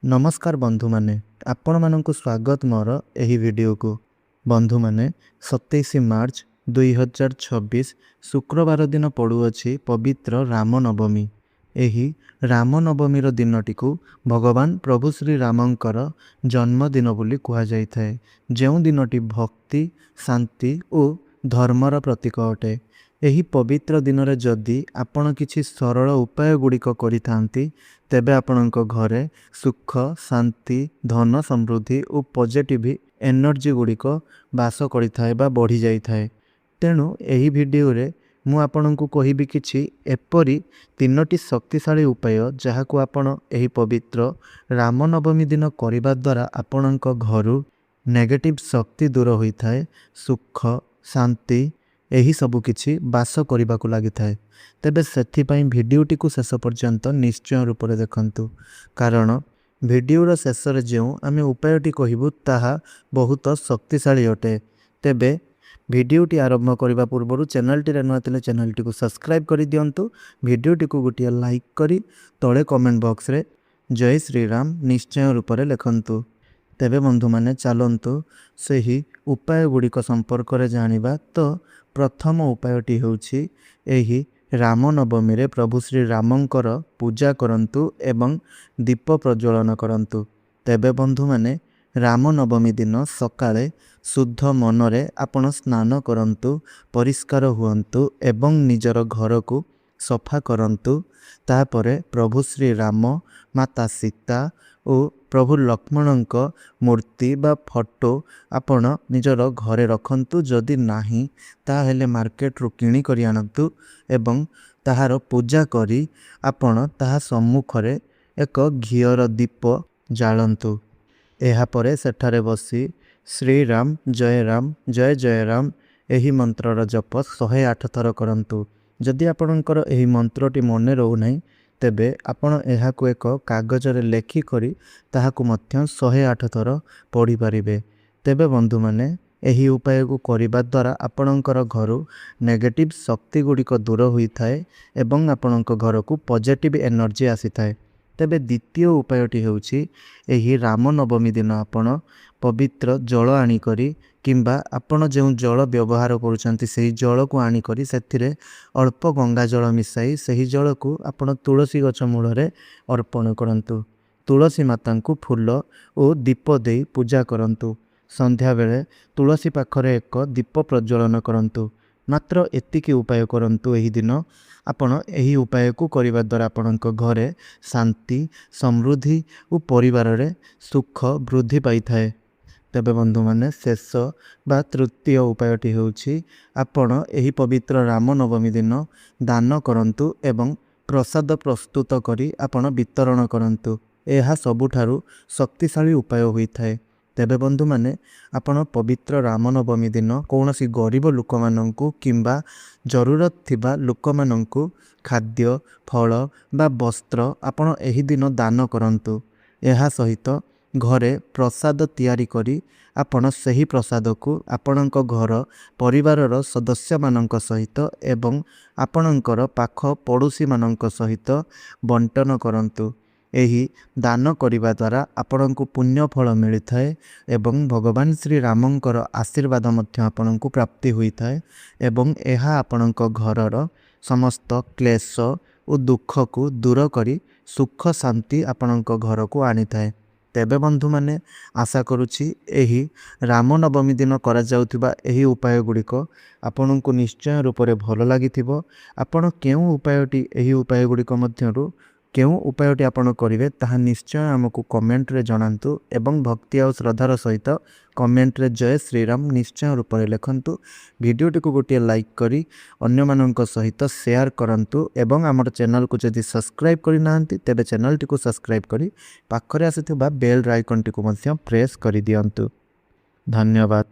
नमस्कार बंधु माने आपण मानक स्वागत मोर एही वीडियो को। बंधु माने 27 मार्च 2026 शुक्रवार दिन पड़ुअछि पवित्र रामनवमी। एही रामनवमी दिनटी को भगवान प्रभु श्री रामंकर जन्मदिन बोली कहा जाइथाए, ଯେଉଁ दिनटी भक्ति शांति और धर्मर प्रतीक अटे। एही पवित्र दिन रे जदि आपण किछि सरल उपाय गुड़िक करिथांती तेबे आपणक घरे सुख शांति धन समृद्धि और पॉजिटिव एनर्जी गुड़िक बास करिथाए बा बढ़ी जाइथाए। तेणु एही वीडियो रे मु आपणक कहिबी किछि एपरी तीनोटी शक्तिशाली उपाय जहाको आपण एही पवित्र रामनवमी दिन करिबा द्वारा आपणक घरु नेगेटिव शक्ति दूर होइथाए, सुख शांति एही सबु किछि बास करिबा को लागिथाए। तेबे सेथिपाई भिडियोटी को शेष पर्यंत निश्चय रूप से देखंतु, कारण भिडियोर शेष रे जेउ आमे उपायटी कहिबु ताहा बहुत शक्तिशाली अटे। तेबे भिडियोटी आरंभ करिबा पूर्वरु चैनलटी रे न थिले चैनलटी को सब्सक्राइब करि दियंतु, भिडियोटी को गोटिया लाइक करी तळे कमेंट बॉक्स रे जय श्री राम निश्चय रूप से लिखंतु। तेबे बंधु माने चलंतु सही उपाय गुड़िक संपर्क रे जानिबा। तो प्रथम उपायटी होछि एही रामनवमी रे प्रभु श्री रामंकर पूजा करंतु एवं दीप प्रज्वलन करंतु। तेबे बंधु माने रामनवमी दिन सकाळे शुद्ध मनरे आपण स्नान करंतु, परिष्कार हुअंतु एवं निजर घर को सफा करंतु। तापरे प्रभु श्री राम, माता सीता और प्रभु लक्ष्मणक मूर्ति बा फोटो आपण निजर घरे रखंतु। जदि नाही ताहेले मार्केट रू किणी करी आनंतु एवं ताहार पूजा करी आपण ताहा सम्मुखरे एक घियर दीप जालंतु। एहा परे सेठारे बसी श्री राम जय जय राम एही मंत्रर जप 108 थर करंतु। जदि आपणकर एही मंत्रटी मने रहू नाही तेबे आपण एहाको एक कागज रे लेखि करी ताहाको मध्य 108 थर पढ़ी पारिबे। तेबे बंधु माने एही उपाय को करिबा द्वारा आपणकर घरु नेगेटिव शक्ति गुड़िक दूर होइथाए एवं आपणक घर को पॉजिटिव एनर्जी आसीथाए। तेबे द्वितीय उपायटी होउछि एही रामनवमी दिन आपण पवित्र जल आनी करी किंबा आपण जो जल व्यवहार करुछंती सेही जल को आनी करी सेथिरे अल्प गंगा जल मिसाई सेही जल को आपण तुलसी गछ मूल रे अर्पण करंतु। तुलसी माता को फूल और दीप दे पूजा करंतु। संध्या बेले तुलसी पाखरे एक दीप प्रज्वलन करंतु। मात्र एतिकी उपाय करंतु। एही दिन आपण एही उपाय को करिबा द्वारा आपणक घरे शांति समृद्धि और परिवार रे सुख वृद्धि पाइथाए। तेबे बंधु माने शेष बा तृतीय उपायटी होउछि आपण एही पवित्र रामनवमी दिन दान करंतु एवं प्रसाद प्रस्तुत करी आपण वितरण करंतु। एहा सबुठारु शक्तिशाली उपाय होइथाए। तेबे बंधु माने आपण पवित्र रामनवमी दिन कौनसी गरीब लोक माननकु किंबा जरूरत थिबा लोक माननकु खाद्य फल बा वस्त्र आपण एही दिन दान करंतु। एहा सहित घरे प्रसाद तैयारी करी आपण सही प्रसाद को आपणक घर परिवारर सदस्य मानक सहित एवं आपणकर पाख पड़ोसी मानक सहित बंटन करंतु। एही दान करिबा द्वारा आपणक पुण्य फल मिलिथाए एवं भगवान श्री रामंकर आशीर्वाद मध्य आपणक प्राप्ति होइथाए एवं एहा आपणक घरर समस्त क्लेश और दुख को दूर करी सुख शांति आपणक घर को आनिथाए। तेबे बंधु माने आशा करुछि एही रामनवमी दिन करा जाउथिबा एही उपाय गुड़िक आपनको निश्चय रूप से भल लागिथिबो। आपण केउ उपायटी एही उपाय गुड़िक मध्यरु केउ उपायटी आपण करिवे ताहा निश्चय हमकु कमेंट रे जणांतु एवं भक्ति और श्रद्धार सहित कमेंट रे जय श्री राम निश्चय रूप से लिखंतु। वीडियोटी को गोटे लाइक करी अन्य मानक सहित शेयर करंतु एवं आमर चैनल को जदि सब्सक्राइब करि नाहंती तेबे चैनल टी को सब्सक्राइब करी पाखरे आसीथिबा बेल आइकन टी को मध्य प्रेस करि दियंतु। धन्यवाद।